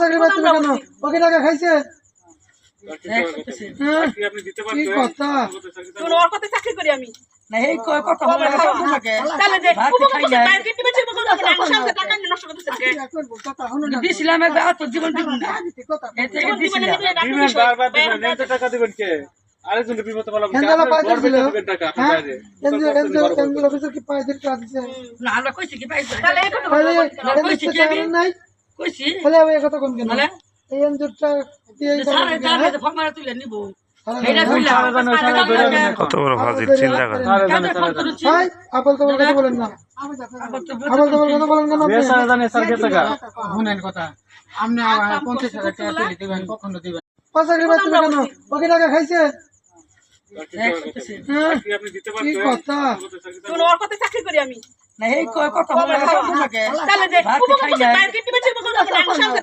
চাকরি পাচ্ছেন না কেন? ওকে টাকা খাইছে? আপনি দিতে পারবেন? কি কথা? কোন ওর কথা চাকরি করি আমি। না এই কথা বলে থাকে তাহলে যে ভাত কুকুর খাই কুকুর না বাইরে কিনতে বেচে বলতে হবে আমার সামনে টাকা নিয়ে নষ্ট করতেছেন কে? কথা হলো না। দিছিলাম একবার আর তোর জীবন দিব না কথা এই থেকে জীবন জীবনে দিছিলাম নিয়ে রাখতে দিবেন বিষয়। বারবার দিবেন এত টাকা দিবেন কে আরেকজনকে বিপদে বলা হেন্দালা পাইতে ছিল। দিবেন টাকা আপনি হ্যাঁ? বাইরে এনজিও অফিসার কি পাইতে টাকা দিছে? না আমরা কইছি কি পাইছো তাহলে এই কথা তাহলে বলতে এনজিও চেয়ারম্যান নাই? কইছি তাহলে আমি এই কথা কোন কেন? বলে এই এনজিওটা দিয়ে এই কথা সারা কোন কেন? দামে তো ফর্মারে তুলে নিব তাহলে এইটা কইলাম কত বড় ফাজিল চিন্তা করেন। ভাই আপল তো কথা বলেন না। আপল তো কথা বলেন কেন? বেশ আর জানে স্যার কে টাকা শুনেন কথা আপনি 50,000 টাকা তুলে দিবেন কখনো দিবেন চাকরি পাচ্ছেন না কেন? ওকে টাকা খাইছে? আপনি দিতে কি পারবেন? কথা? কোন ওর কথা চাকরি করি আমি। না এই কথা বলে থাকে তাহলে যে ভাত কুকুর খাই কুকুর না বাইরে কিনতে বেচে বলতে হবে আমার সামনে